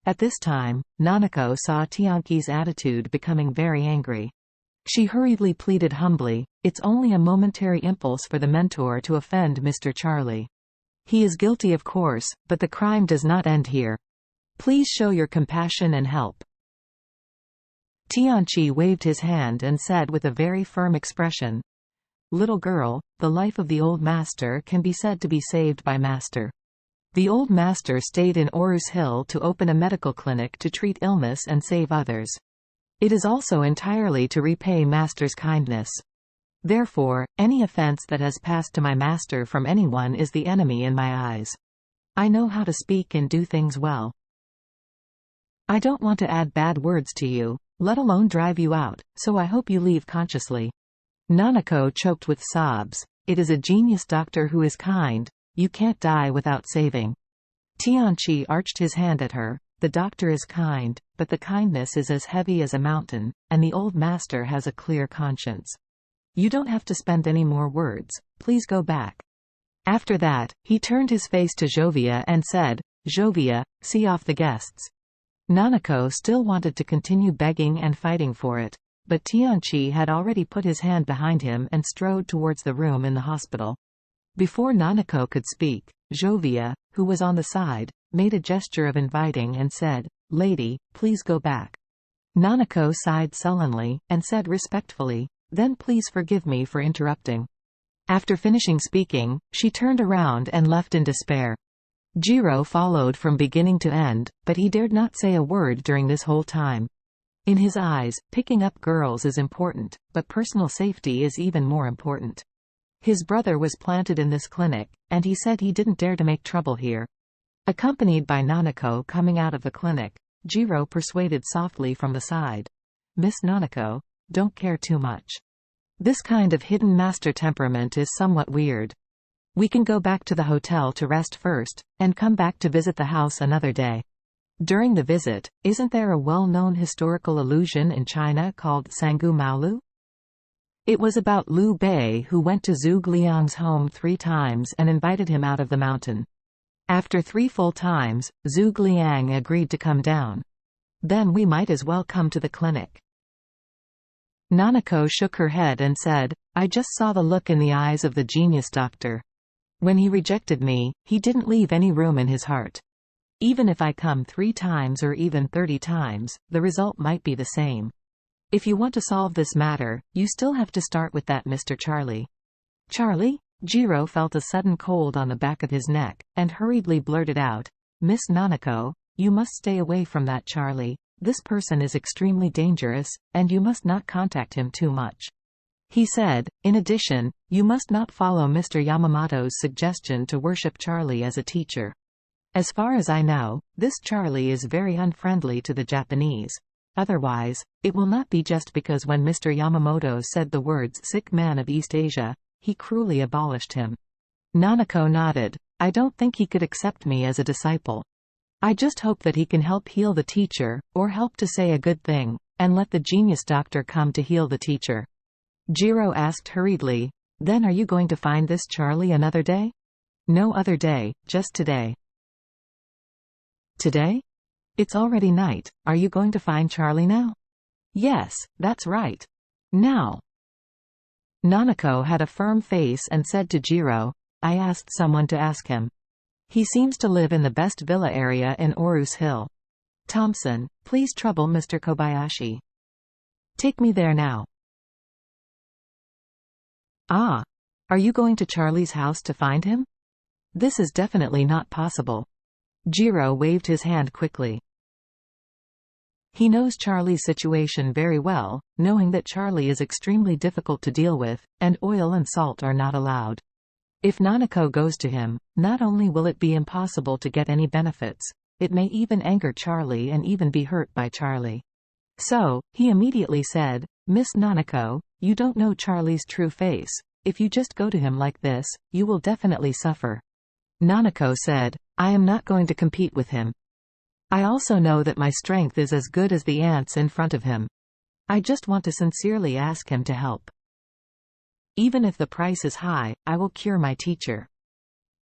At this time, Nanako saw Tianqi's attitude becoming very angry. She hurriedly pleaded humbly, "It's only a momentary impulse for the mentor to offend Mr. Charlie. He is guilty of course, but the crime does not end here. Please show your compassion and help." Tianqi waved his hand and said with a very firm expression, "Little girl, the life of the old master can be said to be saved by master. The old master stayed in Orus Hill to open a medical clinic to treat illness and save others. It is also entirely to repay master's kindness. Therefore, any offense that has passed to my master from anyone is the enemy in my eyes. I know how to speak and do things well. I don't want to add bad words to you, let alone drive you out, so I hope you leave consciously." Nanako choked with sobs. "It is a genius doctor who is kind. You can't die without saving." Tianqi arched his hand at her. "The doctor is kind, but the kindness is as heavy as a mountain, and the old master has a clear conscience. You don't have to spend any more words, please go back." After that, he turned his face to Jovia and said, "Jovia, see off the guests." Nanako still wanted to continue begging and fighting for it, but Tianqi had already put his hand behind him and strode towards the room in the hospital. Before Nanako could speak, Jovia, who was on the side, made a gesture of inviting and said, "Lady, please go back." Nanako sighed sullenly, and said respectfully, "Then please forgive me for interrupting." After finishing speaking, she turned around and left in despair. Jiro followed from beginning to end, but he dared not say a word during this whole time. In his eyes, picking up girls is important, but personal safety is even more important. His brother was planted in this clinic, and he said he didn't dare to make trouble here. Accompanied by Nanako coming out of the clinic, Jiro persuaded softly from the side, "Miss Nanako, don't care too much. This kind of hidden master temperament is somewhat weird. We can go back to the hotel to rest first, and come back to visit the house another day. During the visit, isn't there a well-known historical illusion in China called Sangu Maolu? It was about Liu Bei who went to Zhuge Liang's home 3 times and invited him out of the mountain. After 3 full times, Zhuge Liang agreed to come down. Then we might as well come to the clinic." Nanako shook her head and said, "I just saw the look in the eyes of the genius doctor. When he rejected me, he didn't leave any room in his heart. Even if I come 3 times or even 30 times, the result might be the same. If you want to solve this matter, you still have to start with that Mr. Charlie." "Charlie?" Jiro felt a sudden cold on the back of his neck, and hurriedly blurted out, "Miss Nanako, you must stay away from that Charlie. This person is extremely dangerous, and you must not contact him too much." He said, "In addition, you must not follow Mr. Yamamoto's suggestion to worship Charlie as a teacher. As far as I know, this Charlie is very unfriendly to the Japanese. Otherwise, it will not be just because when Mr. Yamamoto said the words sick man of East Asia, he cruelly abolished him." Nanako nodded. "I don't think he could accept me as a disciple. I just hope that he can help heal the teacher, or help to say a good thing, and let the genius doctor come to heal the teacher." Jiro asked hurriedly, "Then are you going to find this Charlie another day?" "No other day, just today." "Today? It's already night, are you going to find Charlie now?" "Yes, that's right. Now." Nanako had a firm face and said to Jiro, "I asked someone to ask him. He seems to live in the best villa area in Orus Hill. Thompson, please trouble Mr. Kobayashi. Take me there now." "Ah. Are you going to Charlie's house to find him?" "This is definitely not possible." Jiro waved his hand quickly. He knows Charlie's situation very well, knowing that Charlie is extremely difficult to deal with, and oil and salt are not allowed. If Nanako goes to him, not only will it be impossible to get any benefits, it may even anger Charlie and even be hurt by Charlie. So, he immediately said, "Miss Nanako, you don't know Charlie's true face. If you just go to him like this, you will definitely suffer." Nanako said, "I am not going to compete with him. I also know that my strength is as good as the ants in front of him. I just want to sincerely ask him to help. Even if the price is high, I will cure my teacher."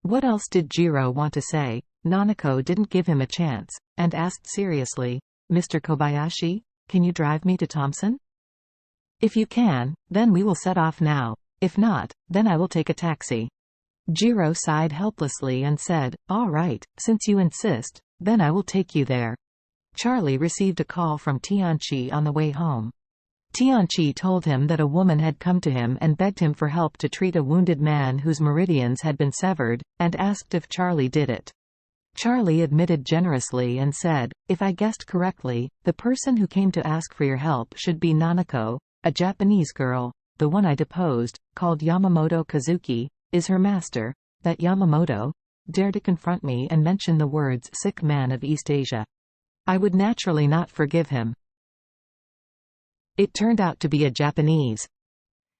What else did Jiro want to say? Nanako didn't give him a chance, and asked seriously, "Mr. Kobayashi, can you drive me to Thompson? If you can, then we will set off now. If not, then I will take a taxi." Jiro sighed helplessly and said, "All right, since you insist, then I will take you there." Charlie received a call from Tianchi on the way home. Tianchi told him that a woman had come to him and begged him for help to treat a wounded man whose meridians had been severed, and asked if Charlie did it. Charlie admitted generously and said, "If I guessed correctly, the person who came to ask for your help should be Nanako, a Japanese girl. The one I deposed, called Yamamoto Kazuki, is her master." That Yamamoto dared to confront me and mention the words "sick man of East Asia." I would naturally not forgive him. It turned out to be a Japanese.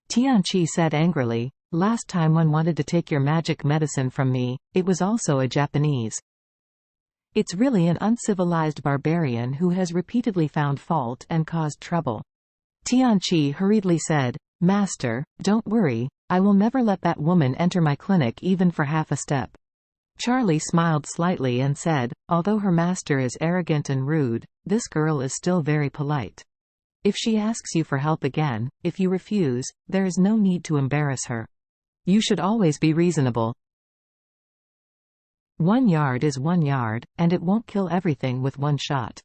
Tianchi said angrily, "Last time one wanted to take your magic medicine from me, it was also a Japanese. It's really an uncivilized barbarian who has repeatedly found fault and caused trouble." Tianchi hurriedly said, "Master, don't worry, I will never let that woman enter my clinic even for half a step." Charlie smiled slightly and said, "Although her master is arrogant and rude, this girl is still very polite. If she asks you for help again, if you refuse, there is no need to embarrass her. You should always be reasonable. 1 yard is 1 yard, and it won't kill everything with one shot."